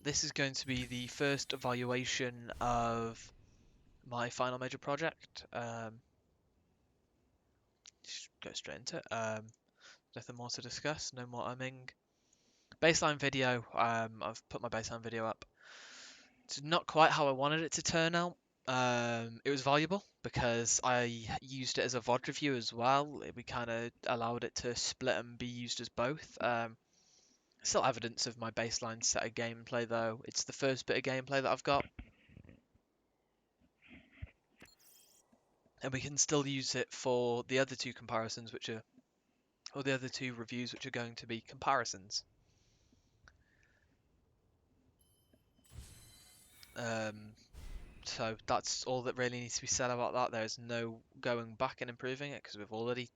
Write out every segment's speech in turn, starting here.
This is going to be the first evaluation of my final major project. Just go straight into it. Nothing more to discuss, no more umming. Baseline video, I've put my baseline video up. It's not quite how I wanted it to turn out. It was valuable because I used it as a VOD review as well. We kind of allowed it to split and be used as both. Still evidence of my baseline set of gameplay though. It's the first bit of gameplay that I've got, and we can still use it for the other two comparisons, or the other two reviews, which are going to be comparisons. Um, so that's all that really needs to be said about that. There's no going back and improving it because we've already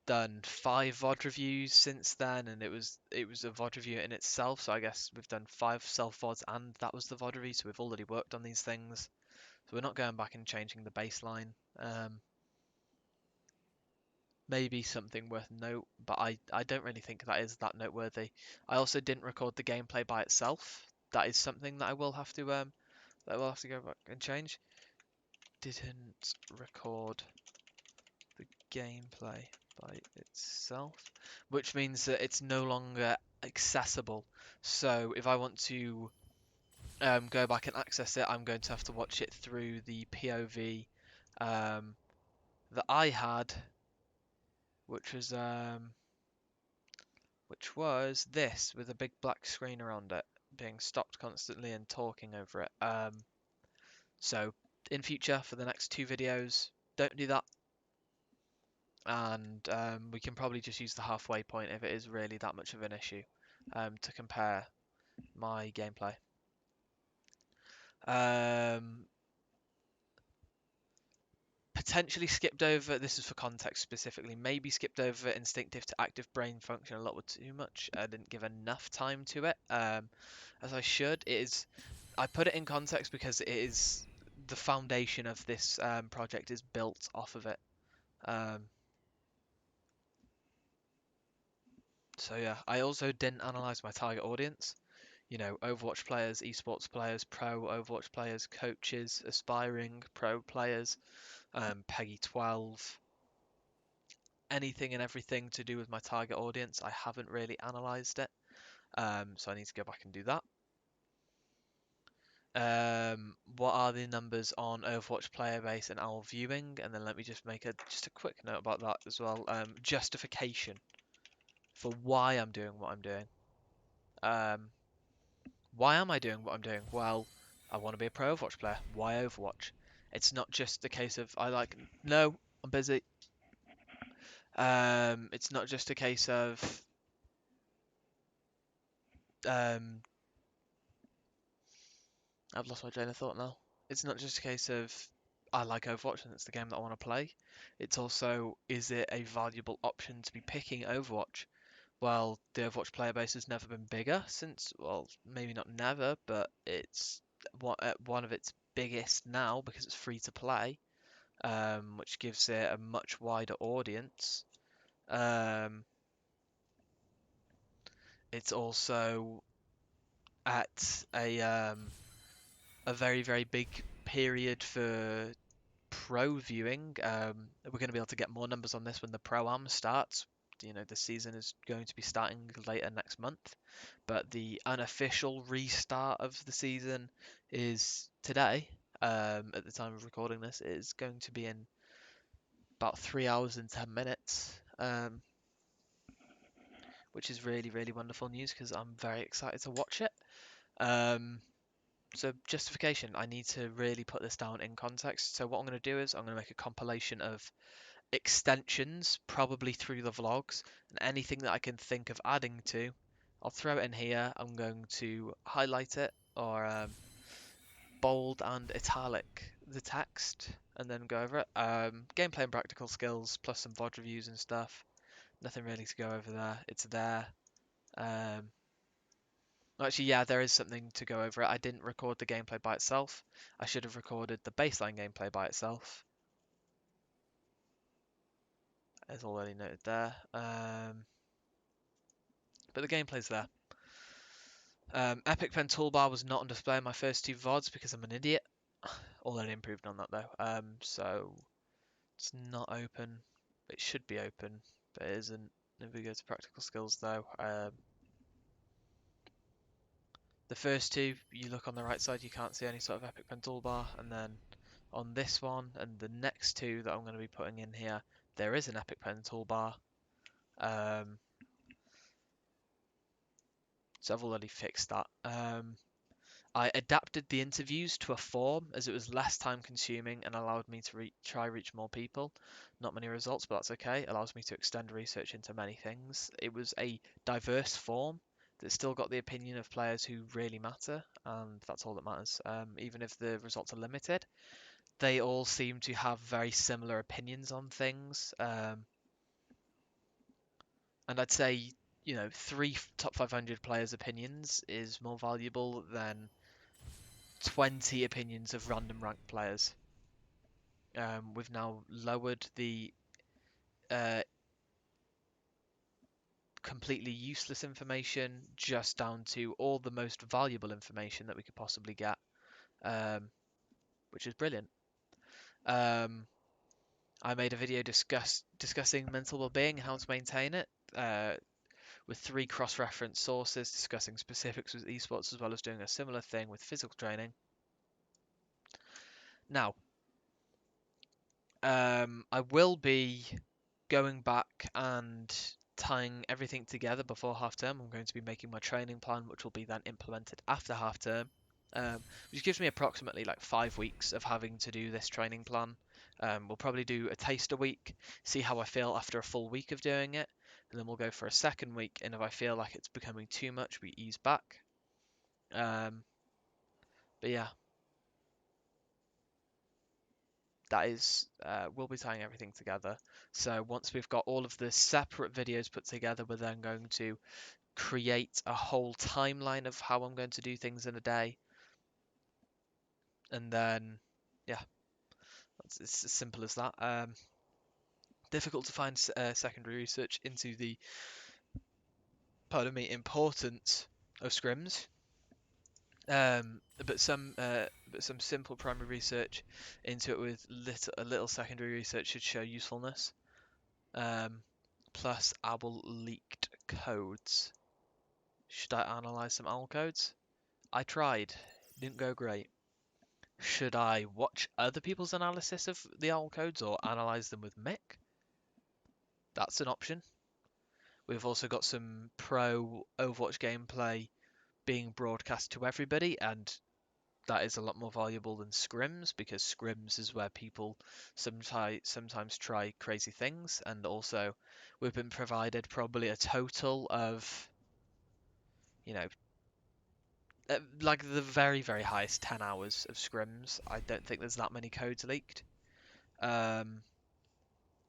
done 5 VOD reviews since then, and it was a VOD review in itself. So I guess we've done 5 self VODs, and that was the VOD review. So we've already worked on these things. So we're not going back and changing the baseline. Maybe something worth note, but I don't really think that is that noteworthy. I also didn't record the gameplay by itself. That is something that I will have to go back and change. Didn't record the gameplay by itself, which means that it's no longer accessible. So if I want to go back and access it, I'm going to have to watch it through the POV um, that I had, which was this with a big black screen around it, being stopped constantly and talking over it. So in future, for the next 2 videos, don't do that, and we can probably just use the halfway point if it is really that much of an issue, to compare my gameplay. Um, Potentially skipped over, this is for context specifically, maybe skipped over instinctive to active brain function a little too much. I didn't give enough time to it, as I should. I put it in context because it is the foundation of this project is built off of it. Um, so yeah, I also didn't analyze my target audience. Overwatch players, esports players, pro Overwatch players, coaches, aspiring pro players, Peggy 12, anything and everything to do with my target audience. I haven't really analysed it, so I need to go back and do that. What are the numbers on Overwatch player base and owl viewing? And then let me just make just a quick note about that as well. Justification for why I'm doing what I'm doing. Um, why am I doing what I'm doing? Well, I want to be a pro Overwatch player. Why Overwatch? It's not just a case of no, I'm busy. It's not just a case of um, I've lost my train of thought now. It's not just a case of I like Overwatch and it's the game that I want to play. It's also, is it a valuable option to be picking Overwatch? Well, the Overwatch player base has never been bigger since, well, maybe not never, but it's one of its biggest now because it's free to play, which gives it a much wider audience. Um, it's also at a very, very big period for pro viewing. We're going to be able to get more numbers on this when the Pro Am starts. The season is going to be starting later next month, but the unofficial restart of the season is today. At the time of recording this, it is going to be in about 3 hours and 10 minutes, which is really, really wonderful news because I'm very excited to watch it. Um, So justification, I need to really put this down in context. So what I'm going to do is I'm going to make a compilation of extensions, probably through the vlogs, and anything that I can think of adding to, I'll throw it in here. I'm going to highlight it or bold and italic the text and then go over it. Gameplay and practical skills plus some VOD reviews and stuff. Nothing really to go over there. It's there. Um, Actually, yeah, there is something to go over it. I didn't record the gameplay by itself. I should have recorded the baseline gameplay by itself. As already noted there. But the gameplay's there. Epic Pen Toolbar was not on display in my first two VODs because I'm an idiot. Already improved on that though. So it's not open. It should be open, but it isn't. If we go to practical skills though, the first two, you look on the right side, you can't see any sort of Epic Pen Toolbar, and then on this one and the next two that I'm going to be putting in here, there is an Epic Pen Toolbar. So I've already fixed that. I adapted the interviews to a form as it was less time consuming and allowed me to try reach more people. Not many results, but that's okay. It allows me to extend research into many things. It was a diverse form that still got the opinion of players who really matter, and that's all that matters. Even if the results are limited, they all seem to have very similar opinions on things. And I'd say, three top 500 players' opinions is more valuable than 20 opinions of random ranked players. We've now lowered the uh, completely useless information just down to all the most valuable information that we could possibly get, which is brilliant. I made a video discussing mental well-being and how to maintain it, with 3 cross-reference sources discussing specifics with esports, as well as doing a similar thing with physical training. Now, I will be going back and tying everything together before half term. I'm going to be making my training plan, which will be then implemented after half term, which gives me approximately like 5 weeks of having to do this training plan. We'll probably do a taster week, see how I feel after a full week of doing it, and then we'll go for a second week. And if I feel like it's becoming too much, we ease back. But yeah, that is, we'll be tying everything together. So once we've got all of the separate videos put together, we're then going to create a whole timeline of how I'm going to do things in a day. And then, yeah, it's as simple as that. Difficult to find secondary research into the, pardon me, importance of scrims. But some simple primary research into it with a little secondary research should show usefulness. Plus OWL leaked codes. Should I analyze some OWL codes? I tried. Didn't go great. Should I watch other people's analysis of the OWL codes or analyze them with Mick? That's an option. We've also got some pro Overwatch gameplay being broadcast to everybody, and that is a lot more valuable than scrims, because scrims is where people sometimes try crazy things. And also we've been provided probably a total of, you know, like the very, very highest 10 hours of scrims. I don't think there's that many codes leaked.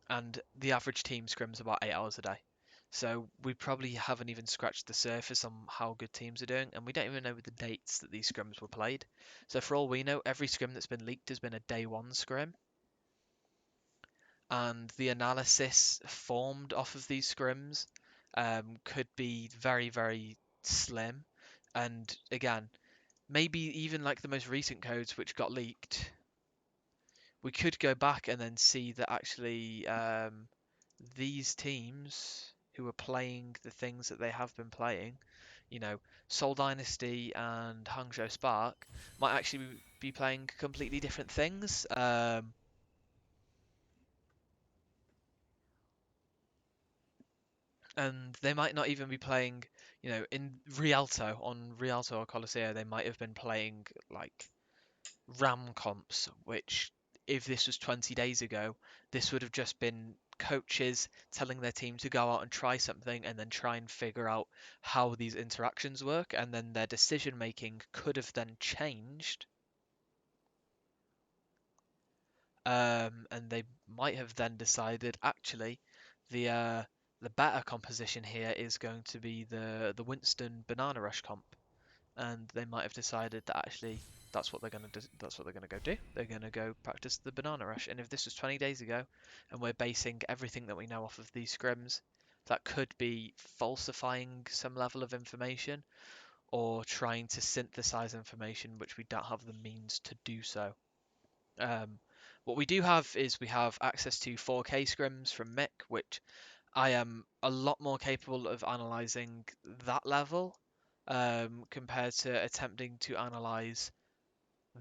And the average team scrims about 8 hours a day. So we probably haven't even scratched the surface on how good teams are doing, and we don't even know the dates that these scrims were played. So for all we know, every scrim that's been leaked has been a day one scrim, and the analysis formed off of these scrims could be very, very slim. And again, maybe even like the most recent codes which got leaked, we could go back and then see that actually these teams who are playing the things that they have been playing, Seoul Dynasty and Hangzhou Spark, might actually be playing completely different things. And they might not even be playing, in Rialto, on Rialto or Colosseo, they might have been playing like RAM comps, which if this was 20 days ago, this would have just been coaches telling their team to go out and try something and then try and figure out how these interactions work, and then their decision making could have then changed. And they might have then decided actually the better composition here is going to be the Winston Banana Rush comp, and they might have decided that actually that's what they're going to do. That's what they're going to go do. They're going to go practice the Banana Rush. And if this was 20 days ago, and we're basing everything that we know off of these scrims, that could be falsifying some level of information, or trying to synthesize information which we don't have the means to do so. What we do have is we have access to 4K scrims from Mick, which I am a lot more capable of analyzing that level compared to attempting to analyze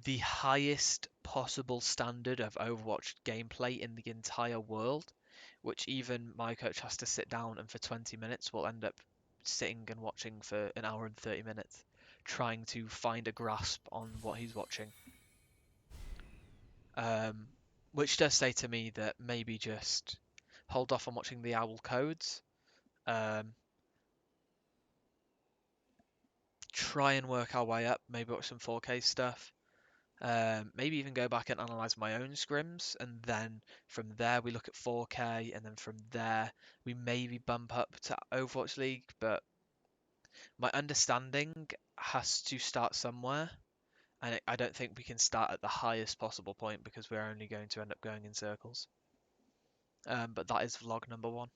the highest possible standard of Overwatch gameplay in the entire world, which even my coach has to sit down and for 20 minutes will end up sitting and watching for an hour and 30 minutes, trying to find a grasp on what he's watching. Um, which does say to me that maybe just hold off on watching the Owl codes. Um, try and work our way up, maybe watch some 4K stuff. Maybe even go back and analyze my own scrims, and then from there we look at 4K, and then from there we maybe bump up to Overwatch League. But my understanding has to start somewhere, and I don't think we can start at the highest possible point because we're only going to end up going in circles. But that is vlog number 1.